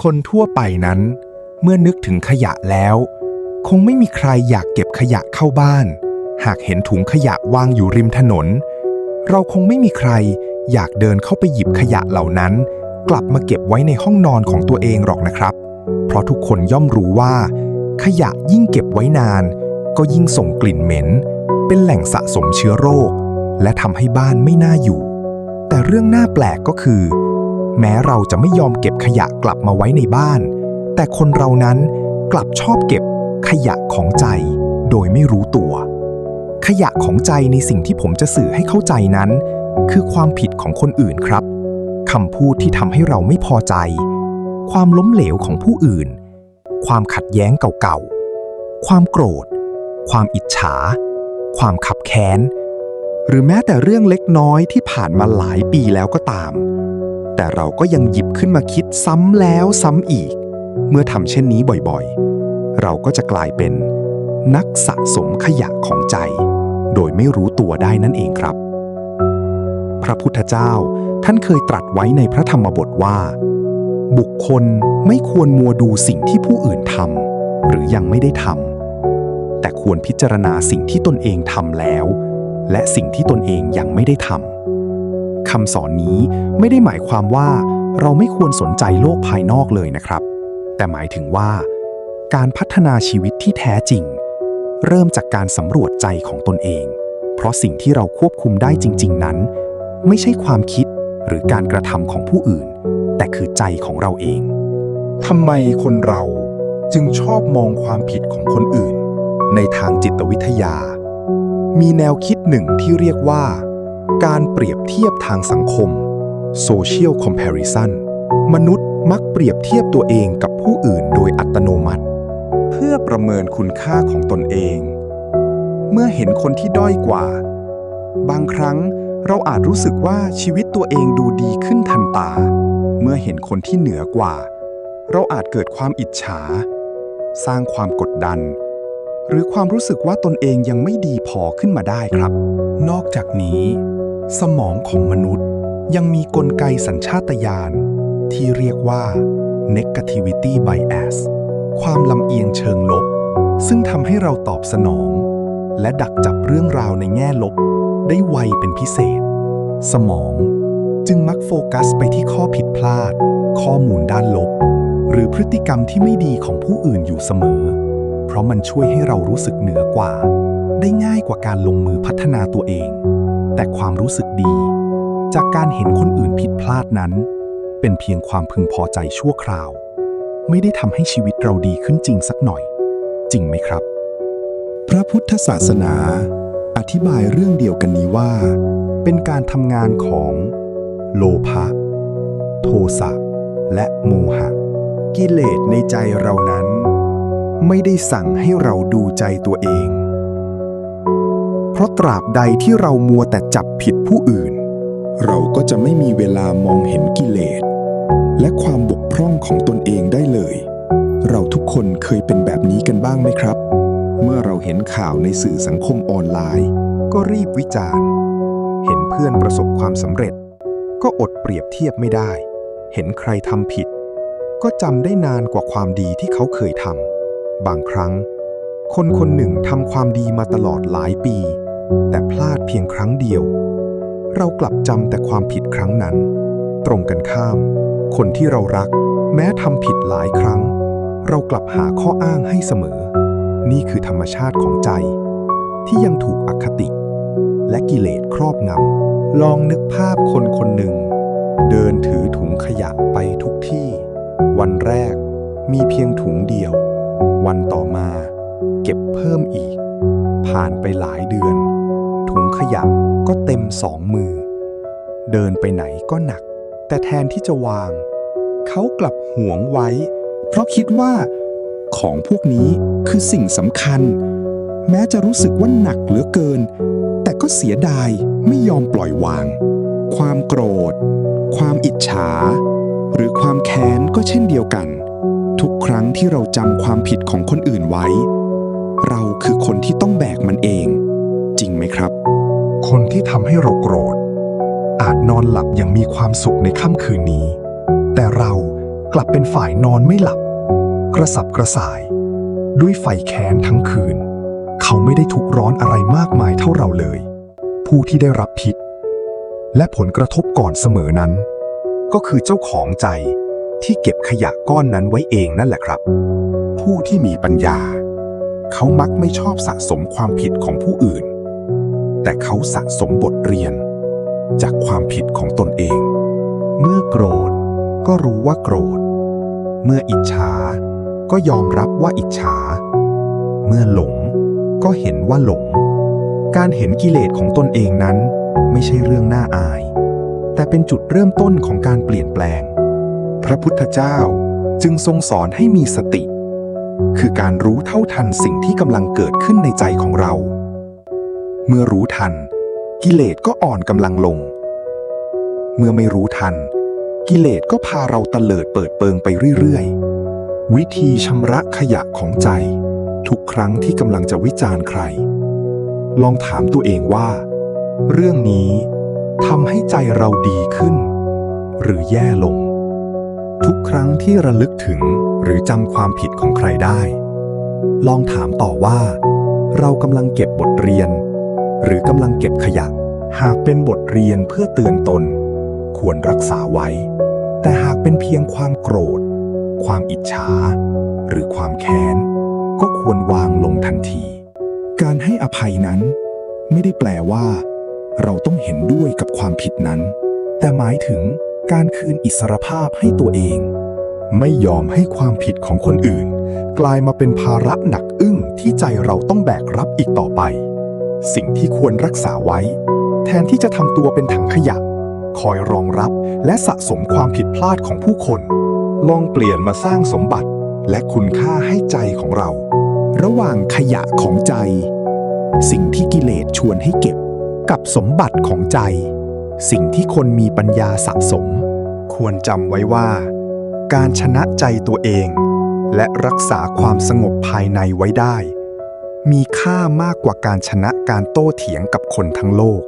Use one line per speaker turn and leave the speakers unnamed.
คนทั่วไปนั้นเมื่อนึกถึงขยะแล้วคงไม่มีใครอยากเก็บขยะเข้าบ้านหากเห็นถุงขยะวางอยู่ริมถนนเราคงไม่มีใครอยากเดินเข้าไปหยิบขยะเหล่านั้นกลับมาเก็บไว้ในห้องนอนของตัวเองหรอกนะครับเพราะทุกคนย่อมรู้ว่าขยะยิ่งเก็บไว้นานก็ยิ่งส่งกลิ่นเหม็นเป็นแหล่งสะสมเชื้อโรคและทำให้บ้านไม่น่าอยู่แต่เรื่องน่าแปลกก็คือแม้เราจะไม่ยอมเก็บขยะกลับมาไว้ในบ้านแต่คนเรานั้นกลับชอบเก็บขยะของใจโดยไม่รู้ตัวขยะของใจในสิ่งที่ผมจะสื่อให้เข้าใจนั้นคือความผิดของคนอื่นครับคำพูดที่ทำให้เราไม่พอใจความล้มเหลวของผู้อื่นความขัดแย้งเก่าๆความโกรธความอิจฉาความขับแค้นหรือแม้แต่เรื่องเล็กน้อยที่ผ่านมาหลายปีแล้วก็ตามแต่เราก็ยังหยิบขึ้นมาคิดซ้ำแล้วซ้ำอีกเมื่อทำเช่นนี้บ่อยๆเราก็จะกลายเป็นนักสะสมขยะของใจโดยไม่รู้ตัวได้นั่นเองครับพระพุทธเจ้าท่านเคยตรัสไว้ในพระธรรมบทว่าบุคคลไม่ควรมัวดูสิ่งที่ผู้อื่นทำหรือยังไม่ได้ทำแต่ควรพิจารณาสิ่งที่ตนเองทำแล้วและสิ่งที่ตนเองยังไม่ได้ทำคำสอนนี้ไม่ได้หมายความว่าเราไม่ควรสนใจโลกภายนอกเลยนะครับแต่หมายถึงว่าการพัฒนาชีวิตที่แท้จริงเริ่มจากการสำรวจใจของตนเองเพราะสิ่งที่เราควบคุมได้จริงๆนั้นไม่ใช่ความคิดหรือการกระทำของผู้อื่นแต่คือใจของเราเองทำไมคนเราจึงชอบมองความผิดของคนอื่นในทางจิตวิทยามีแนวคิดหนึ่งที่เรียกว่าการเปรียบเทียบทางสังคม Social Comparison มนุษย์มักเปรียบเทียบตัวเองกับผู้อื่นโดยอัตโนมัติเพื่อประเมินคุณค่าของตนเองเมื่อเห็นคนที่ด้อยกว่าบางครั้งเราอาจรู้สึกว่าชีวิตตัวเองดูดีขึ้นทันตาเมื่อเห็นคนที่เหนือกว่าเราอาจเกิดความอิจฉาสร้างความกดดันหรือความรู้สึกว่าตนเองยังไม่ดีพอขึ้นมาได้ครับนอกจากนี้สมองของมนุษย์ยังมีกลไกสัญชาตญาณที่เรียกว่า negativity bias ความลำเอียงเชิงลบซึ่งทำให้เราตอบสนองและดักจับเรื่องราวในแง่ลบได้ไวเป็นพิเศษสมองจึงมักโฟกัสไปที่ข้อผิดพลาดข้อมูลด้านลบหรือพฤติกรรมที่ไม่ดีของผู้อื่นอยู่เสมอเพราะมันช่วยให้เรารู้สึกเหนือกว่าได้ง่ายกว่าการลงมือพัฒนาตัวเองแต่ความรู้สึกดีจากการเห็นคนอื่นผิดพลาดนั้นเป็นเพียงความพึงพอใจชั่วคราวไม่ได้ทำให้ชีวิตเราดีขึ้นจริงสักหน่อยจริงไหมครับพระพุทธศาสนาอธิบายเรื่องเดียวกันนี้ว่าเป็นการทำงานของโลภะโทสะและโมหะกิเลสในใจเรานั้นไม่ได้สั่งให้เราดูใจตัวเองเพราะตราบใดที่เรามัวแต่จับผิดผู้อื่นเราก็จะไม่มีเวลามองเห็นกิเลสและความบกพร่องของตนเองได้เลยเราทุกคนเคยเป็นแบบนี้กันบ้างไหมครับเมื่อเราเห็นข่าวในสื่อสังคมออนไลน์ก็รีบวิจารณ์เห็นเพื่อนประสบความสำเร็จก็อดเปรียบเทียบไม่ได้เห็นใครทำผิดก็จำได้นานกว่าความดีที่เขาเคยทำบางครั้งคนคนหนึ่งทำความดีมาตลอดหลายปีแต่พลาดเพียงครั้งเดียวเรากลับจำแต่ความผิดครั้งนั้นตรงกันข้ามคนที่เรารักแม้ทำผิดหลายครั้งเรากลับหาข้ออ้างให้เสมอนี่คือธรรมชาติของใจที่ยังถูกอคติและกิเลสครอบงำลองนึกภาพคนคนหนึ่งเดินถือถุงขยะไปทุกที่วันแรกมีเพียงถุงเดียววันต่อมาเก็บเพิ่มอีกผ่านไปหลายเดือนถุงขยะก็เต็ม2 มือเดินไปไหนก็หนักแต่แทนที่จะวางเขากลับหวงไว้เพราะคิดว่าของพวกนี้คือสิ่งสำคัญแม้จะรู้สึกว่าหนักเหลือเกินแต่ก็เสียดายไม่ยอมปล่อยวางความโกรธความอิจฉาหรือความแค้นก็เช่นเดียวกันทุกครั้งที่เราจำความผิดของคนอื่นไว้เราคือคนที่ต้องแบกมันเองจริงไหมครับคนที่ทำให้เราโกรธอาจนอนหลับอย่างมีความสุขในค่ำคืนนี้แต่เรา กลับเป็นฝ่ายนอนไม่หลับกระสับกระส่ายด้วยไฟแค้นทั้งคืนเขาไม่ได้ทุกข์ร้อนอะไรมากมายเท่าเราเลยผู้ที่ได้รับพิษและผลกระทบก่อนเสมอนั้นก็คือเจ้าของใจที่เก็บขยะก้อนนั้นไว้เองนั่นแหละครับผู้ที่มีปัญญาเขามักไม่ชอบสะสมความผิดของผู้อื่นแต่เขาสะสมบทเรียนจากความผิดของตนเองเมื่อโกรธก็รู้ว่าโกรธเมื่ออิจฉาก็ยอมรับว่าอิจฉาเมื่อหลงก็เห็นว่าหลงการเห็นกิเลสของตนเองนั้นไม่ใช่เรื่องน่าอายแต่เป็นจุดเริ่มต้นของการเปลี่ยนแปลงพระพุทธเจ้าจึงทรงสอนให้มีสติคือการรู้เท่าทันสิ่งที่กำลังเกิดขึ้นในใจของเราเมื่อรู้ทันกิเลสก็อ่อนกำลังลงเมื่อไม่รู้ทันกิเลสก็พาเราเตลิดเปิดเปิงไปเรื่อยๆวิธีชำระขยะของใจทุกครั้งที่กำลังจะวิจารณ์ใครลองถามตัวเองว่าเรื่องนี้ทำให้ใจเราดีขึ้นหรือแย่ลงทุกครั้งที่ระลึกถึงหรือจำความผิดของใครได้ลองถามต่อว่าเรากำลังเก็บบทเรียนหรือกำลังเก็บขยะหากเป็นบทเรียนเพื่อเตือนตนควรรักษาไว้แต่หากเป็นเพียงความโกรธความอิจฉาหรือความแค้นก็ควรวางลงทันทีการให้อภัยนั้นไม่ได้แปลว่าเราต้องเห็นด้วยกับความผิดนั้นแต่หมายถึงการคืนอิสรภาพให้ตัวเองไม่ยอมให้ความผิดของคนอื่นกลายมาเป็นภาระหนักอึ้งที่ใจเราต้องแบกรับอีกต่อไปสิ่งที่ควรรักษาไว้แทนที่จะทำตัวเป็นถังขยะคอยรองรับและสะสมความผิดพลาดของผู้คนลองเปลี่ยนมาสร้างสมบัติและคุณค่าให้ใจของเราระหว่างขยะของใจสิ่งที่กิเลสชวนให้เก็บกับสมบัติของใจสิ่งที่คนมีปัญญาสะสมควรจำไว้ว่าการชนะใจตัวเองและรักษาความสงบภายในไว้ได้มีค่ามากกว่าการชนะการโต้เถียงกับคนทั้งโลก